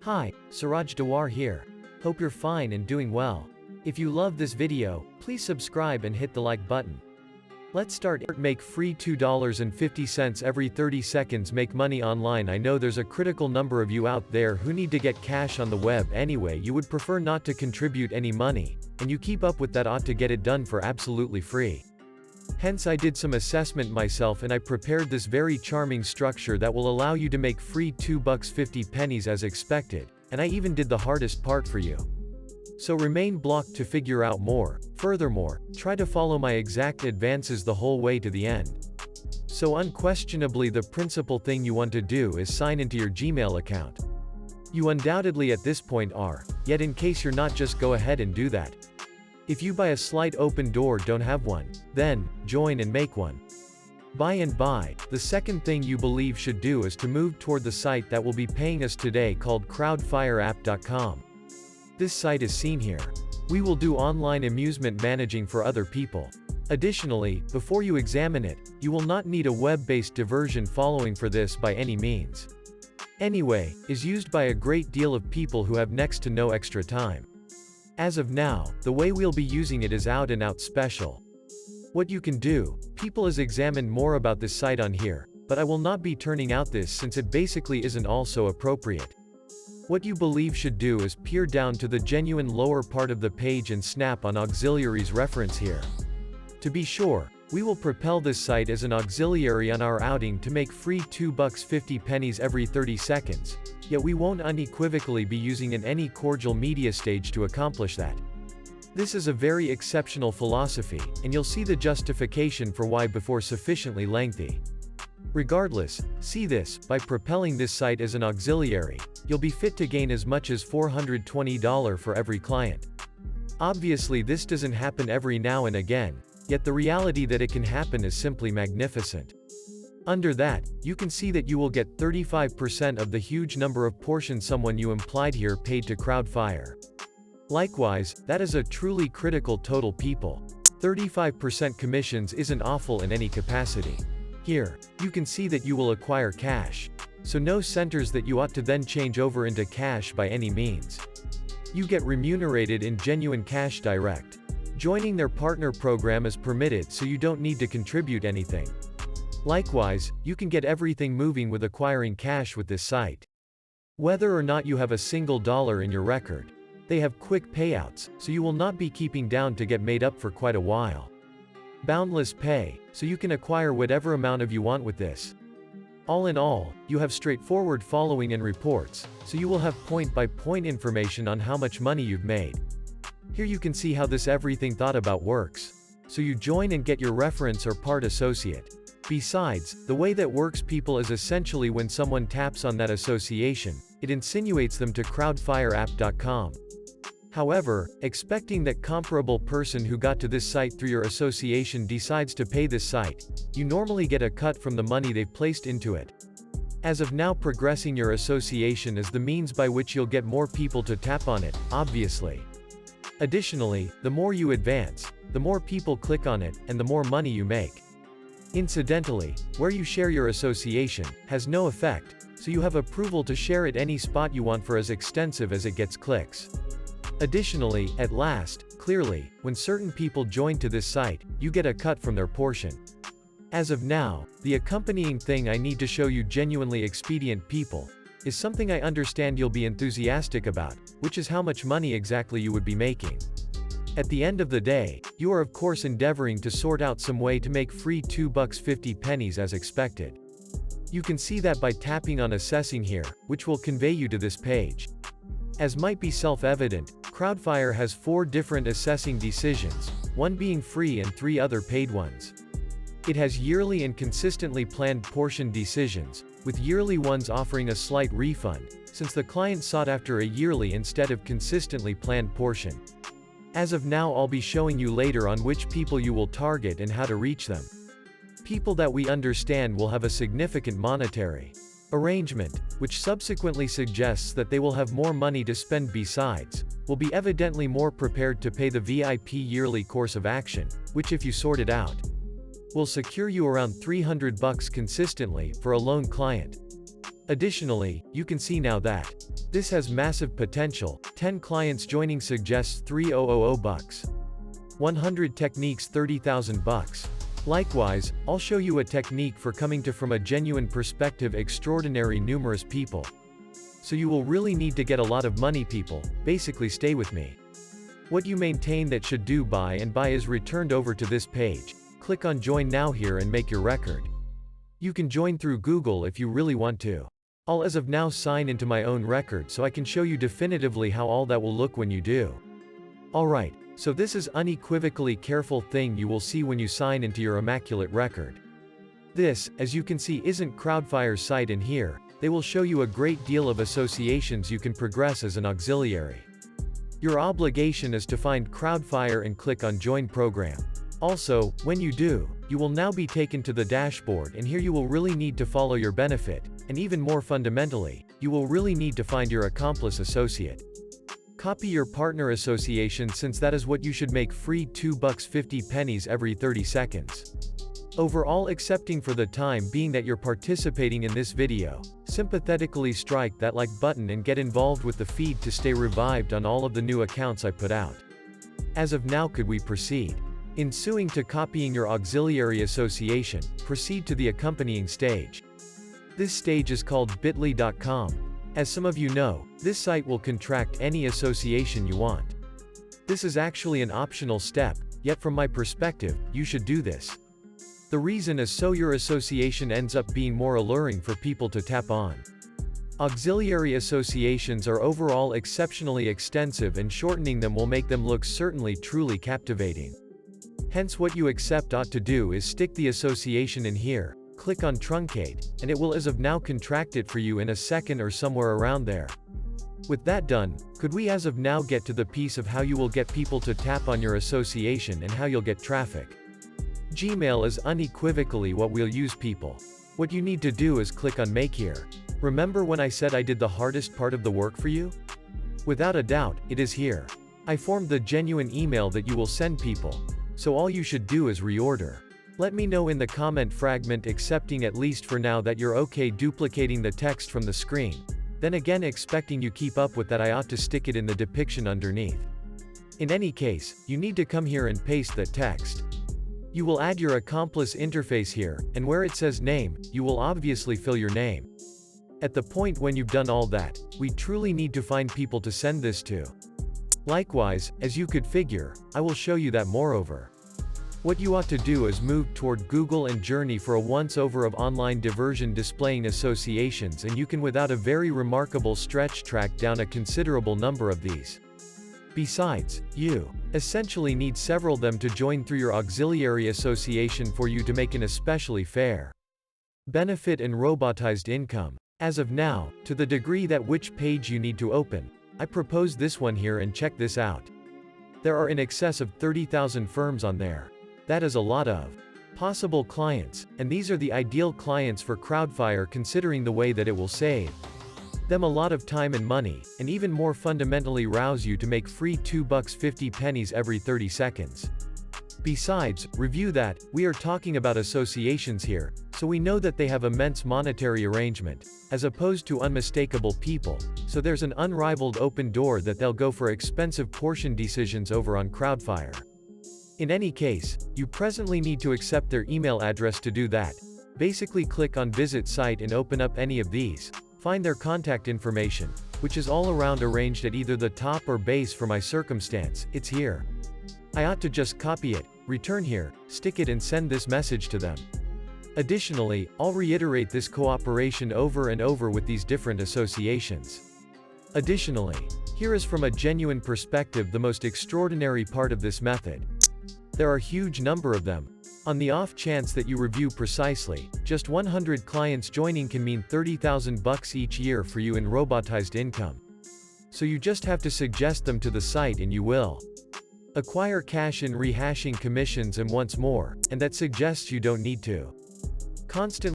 Hi, Suraj Dawar here. Hope you're fine and doing well. If you love this video, please subscribe and hit the like button. Let's start. Make free $2.50 every 30 seconds. Make money online. I know there's a critical number of you out there who need to get cash on the web anyway. You would prefer not to contribute any money, and you keep up with that ought to get it done for absolutely free. Hence I did some assessment myself and I prepared this very charming structure that will allow you to make free $2.50 as expected, and I even did the hardest part for you. So remain blocked to figure out more. Furthermore, try to follow my exact advances the whole way to the end. So unquestionably the principal thing you want to do is sign into your Gmail account. You undoubtedly at this point are, yet in case you're not, just go ahead and do that. If you by a slight open door don't have one, then, join and make one. By and by, the second thing you believe should do is to move toward the site that will be paying us today called crowdfireapp.com. This site is seen here. We will do online amusement managing for other people. Additionally, before you examine it, you will not need a web-based diversion following for this by any means. Anyway, is used by a great deal of people who have next to no extra time. As of now, the way we'll be using it is out and out special. What you can do, people is examine more about this site on here, but I will not be turning out this since it basically isn't also appropriate. What you believe should do is peer down to the genuine lower part of the page and snap on auxiliaries reference here. To be sure, we will propel this site as an auxiliary on our outing to make free $2.50 every 30 seconds, yet we won't unequivocally be using in any cordial media stage to accomplish that. This is a very exceptional philosophy, and you'll see the justification for why before sufficiently lengthy. Regardless, see this, by propelling this site as an auxiliary, you'll be fit to gain as much as $420 for every client. Obviously this doesn't happen every now and again, yet the reality that it can happen is simply magnificent. Under that, you can see that you will get 35% of the huge number of portions someone you implied here paid to Crowdfire. Likewise, that is a truly critical total people. 35% commissions isn't awful in any capacity. Here, you can see that you will acquire cash. So no centers that you ought to then change over into cash by any means. You get remunerated in genuine cash direct. Joining their partner program is permitted, so you don't need to contribute anything. Likewise, you can get everything moving with acquiring cash with this site. Whether or not you have a single dollar in your record, they have quick payouts, so you will not be keeping down to get made up for quite a while. Boundless pay, so you can acquire whatever amount of you want with this. All in all, you have straightforward following and reports, so you will have point-by-point information on how much money you've made. Here you can see how this everything thought about works. So you join and get your reference or part associate. Besides, the way that works people is essentially when someone taps on that association, it insinuates them to crowdfireapp.com. However, expecting that comparable person who got to this site through your association decides to pay this site, you normally get a cut from the money they've placed into it. As of now, progressing your association is the means by which you'll get more people to tap on it, obviously. Additionally, the more you advance, the more people click on it, and the more money you make. Incidentally, where you share your association, has no effect, so you have approval to share it any spot you want for as extensive as it gets clicks. Additionally, at last, clearly, when certain people join to this site, you get a cut from their portion. As of now, the accompanying thing I need to show you, genuinely expedient people, is something I understand you'll be enthusiastic about, which is how much money exactly you would be making. At the end of the day, you are of course endeavoring to sort out some way to make free $2.50 as expected. You can see that by tapping on assessing here, which will convey you to this page. As might be self-evident, Crowdfire has 4 different assessing decisions, one being free and 3 other paid ones. It has yearly and consistently planned portion decisions, with yearly ones offering a slight refund, since the client sought after a yearly instead of consistently planned portion. As of now, I'll be showing you later on which people you will target and how to reach them. People that we understand will have a significant monetary arrangement, which subsequently suggests that they will have more money to spend. Besides, will be evidently more prepared to pay the VIP yearly course of action, which if you sort it out, will secure you around $300 consistently for a lone client. Additionally, you can see now that this has massive potential. 10 clients joining suggests $3,000. 100 techniques $30,000. Likewise, I'll show you a technique for coming to from a genuine perspective extraordinary numerous people. So you will really need to get a lot of money people, basically stay with me. What you maintain that should do buy and buy is returned over to this page. Click on join now here and make your record. You can join through Google if you really want to. I'll as of now sign into my own record so I can show you definitively how all that will look when you do. Alright, so this is unequivocally careful thing you will see when you sign into your immaculate record. This, as you can see, isn't Crowdfire's site in here. They will show you a great deal of associations you can progress as an auxiliary. Your obligation is to find Crowdfire and click on join program. Also, when you do, you will now be taken to the dashboard, and here you will really need to follow your benefit, and even more fundamentally, you will really need to find your accomplice associate. Copy your partner association since that is what you should make free $2.50 every 30 seconds. Overall, accepting for the time being that you're participating in this video, sympathetically strike that like button and get involved with the feed to stay revived on all of the new accounts I put out. As of now, could we proceed? Ensuing to copying your auxiliary association, proceed to the accompanying stage. This stage is called bit.ly.com. As some of you know, this site will contract any association you want. This is actually an optional step, yet from my perspective, you should do this. The reason is so your association ends up being more alluring for people to tap on. Auxiliary associations are overall exceptionally extensive, and shortening them will make them look certainly truly captivating. Hence what you accept ought to do is stick the association in here, click on truncate, and it will as of now contract it for you in a second or somewhere around there. With that done, could we as of now get to the piece of how you will get people to tap on your association and how you'll get traffic. Gmail is unequivocally what we'll use people. What you need to do is click on make here. Remember when I said I did the hardest part of the work for you? Without a doubt, it is here. I formed the genuine email that you will send people. So all you should do is reorder. Let me know in the comment fragment accepting at least for now that you're okay duplicating the text from the screen. Then again expecting you keep up with that I ought to stick it in the depiction underneath. In any case, you need to come here and paste that text. You will add your accomplice interface here, and where it says name, you will obviously fill your name. At the point when you've done all that, we truly need to find people to send this to. Likewise, as you could figure, I will show you that moreover. What you ought to do is move toward Google and Journey for a once-over of online diversion displaying associations, and you can without a very remarkable stretch track down a considerable number of these. Besides, you essentially need several of them to join through your auxiliary association for you to make an especially fair benefit and robotized income. As of now, to the degree that which page you need to open, I propose this one here and check this out. There are in excess of 30,000 firms on there. That is a lot of possible clients, and these are the ideal clients for Crowdfire considering the way that it will save them a lot of time and money, and even more fundamentally rouse you to make free $2.50 every 30 seconds. Besides, review that, we are talking about associations here, so we know that they have immense monetary arrangement, as opposed to unmistakable people, so there's an unrivaled open door that they'll go for expensive portion decisions over on Crowdfire. In any case, you presently need to accept their email address to do that. Basically click on visit site and open up any of these. Find their contact information, which is all around arranged at either the top or base for my circumstance, it's here. I ought to just copy it, return here, stick it and send this message to them. Additionally, I'll reiterate this cooperation over and over with these different associations. Additionally, here is from a genuine perspective the most extraordinary part of this method. There are a huge number of them. On the off chance that you review precisely, just 100 clients joining can mean $30,000 each year for you in robotized income. So you just have to suggest them to the site and you will acquire cash in rehashing commissions and once more, and that suggests you don't need to constantly